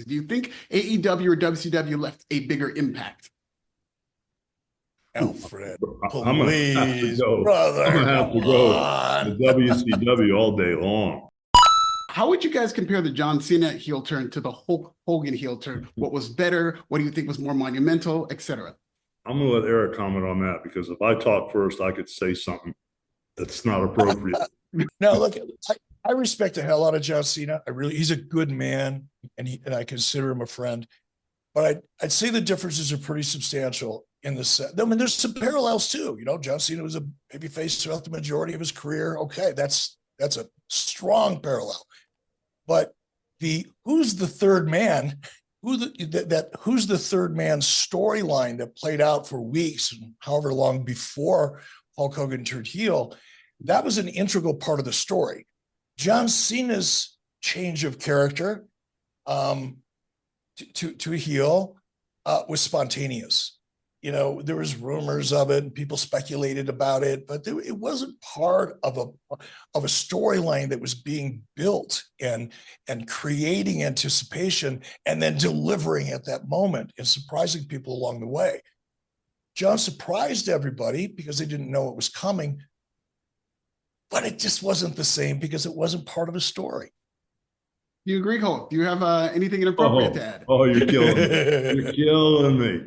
Do you think AEW or WCW left a bigger impact? Alfred, I'm gonna have to please, go. brother, I'm gonna have to come go on. to WCW all day long. How would you guys compare the John Cena heel turn to the Hulk Hogan heel turn? What was better? What do you think was more monumental, etc.? I'm gonna let Eric comment on that because if I talk first, I could say something that's not appropriate. Now, look, I respect the hell out of John Cena. He's a good man, and I consider him a friend. But I'd say the differences are pretty substantial in the set. I mean, there's some parallels too. You know, John Cena was a babyface throughout the majority of his career. Okay, that's a strong parallel. But who's the third man? Who's the third man storyline that played out for weeks, however long before Hulk Hogan turned heel? That was an integral part of the story. John Cena's change of character to heel was spontaneous. You know, there was rumors of it and people speculated about it, but it wasn't part of a storyline that was being built and creating anticipation and then delivering at that moment and surprising people along the way. John surprised everybody because they didn't know it was coming, but it just wasn't the same because it wasn't part of a story. Do you agree, Hulk? Do you have anything inappropriate to add? Oh, you're killing me. You're killing me.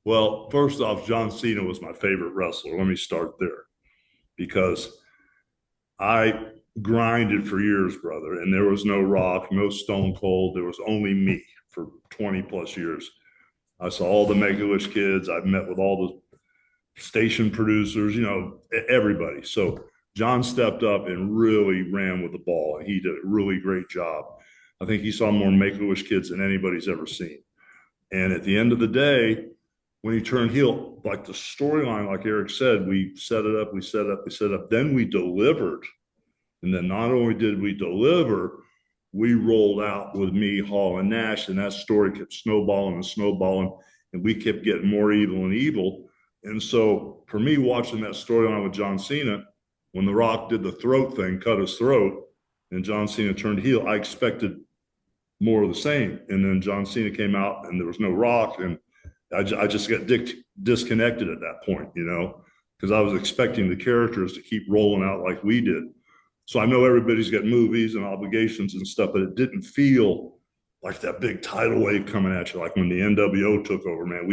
Well, first off, John Cena was my favorite wrestler. Let me start there because I grinded for years, brother, and there was no Rock, no Stone Cold. There was only me for 20 plus years. I saw all the Make-A-Wish kids. I've met with all the station producers, you know, everybody. So John stepped up and really ran with the ball, and he did a really great job. I think he saw more Make-A-Wish kids than anybody's ever seen. And at the end of the day, when he turned heel, like the storyline, like Eric said, we set it up, we set it up, we set it up. Then we delivered. And then not only did we deliver, we rolled out with me, Hall, and Nash, and that story kept snowballing and snowballing, and we kept getting more evil and evil. And so for me, watching that storyline with John Cena, when The Rock did the throat thing, cut his throat, and John Cena turned heel, I expected more of the same. And then John Cena came out, and there was no Rock, and I just got disconnected at that point, you know, because I was expecting the characters to keep rolling out like we did. So I know everybody's got movies and obligations and stuff, but it didn't feel like that big tidal wave coming at you. Like when the NWO took over, man,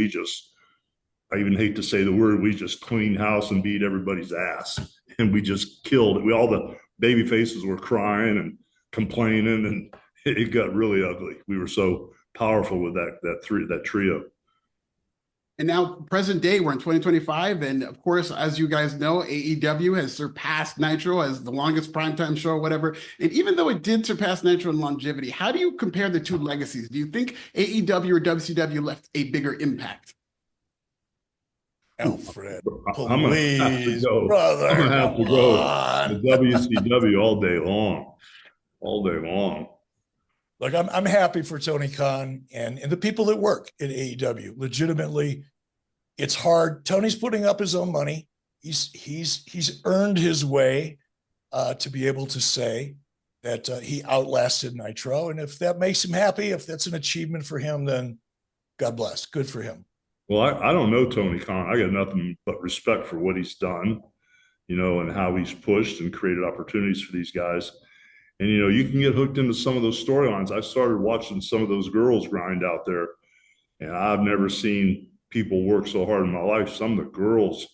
I even hate to say the word, we just cleaned house and beat everybody's ass. And we just killed it. All the baby faces were crying and complaining, and it got really ugly. We were so powerful with that trio. And now, present day, we're in 2025. And of course, as you guys know, AEW has surpassed Nitro as the longest primetime show or whatever. And even though it did surpass Nitro in longevity, how do you compare the two legacies? Do you think AEW or WCW left a bigger impact? Alfred, please, brother. I'm gonna have to go to WCW all day long. All day long. Look, I'm happy for Tony Khan and the people that work at AEW. Legitimately, it's hard. Tony's putting up his own money. He's earned his way to be able to say that he outlasted Nitro. And if that makes him happy, if that's an achievement for him, then God bless. Good for him. Well, I don't know Tony Khan. I got nothing but respect for what he's done, you know, and how he's pushed and created opportunities for these guys. And, you know, you can get hooked into some of those storylines. I started watching some of those girls grind out there, and I've never seen people work so hard in my life. Some of the girls,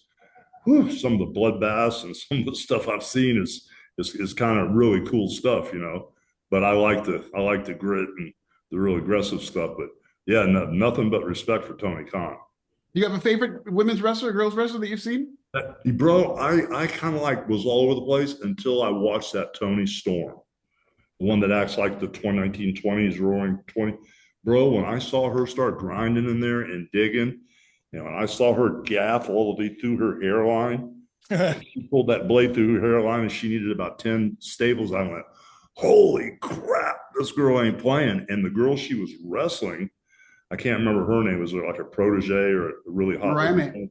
some of the bloodbaths and some of the stuff I've seen is kind of really cool stuff, you know. But I like the grit and the real aggressive stuff. But yeah, nothing but respect for Tony Khan. Do you have a favorite women's wrestler, girls wrestler that you've seen? Bro, I kind of was all over the place until I watched that Toni Storm. The one that acts like the 1920s roaring 20. Bro, when I saw her start grinding in there and digging, you know, and I saw her gaff all the way through her hairline, she pulled that blade through her hairline and she needed about 10 staples. I went, holy crap, this girl ain't playing. And the girl she was wrestling, I can't remember her name. Was it like a protege or a really hot? Right.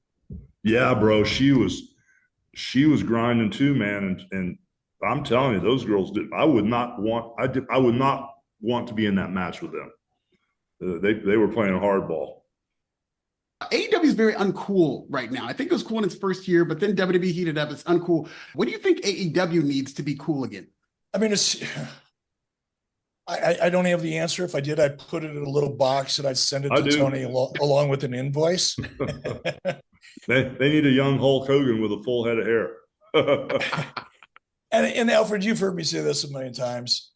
Yeah, bro, she was grinding too, man. And I'm telling you, those girls did. I would not want to be in that match with them. They were playing hardball. AEW is very uncool right now. I think it was cool in its first year, but then WWE heated up. It's uncool. What do you think AEW needs to be cool again? I mean, I don't have the answer. If I did, I'd put it in a little box and I'd send it to Tony along with an invoice. They need a young Hulk Hogan with a full head of hair. And Alfred, you've heard me say this a million times.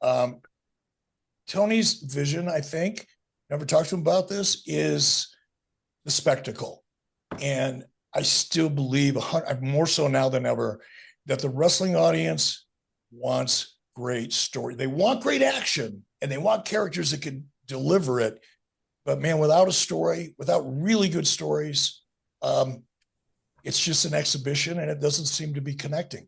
Tony's vision, I think, never talked to him about this, is the spectacle. And I still believe, more so now than ever, that the wrestling audience wants great story. They want great action and they want characters that can deliver it. But man, without a story, without really good stories, it's just an exhibition and it doesn't seem to be connecting.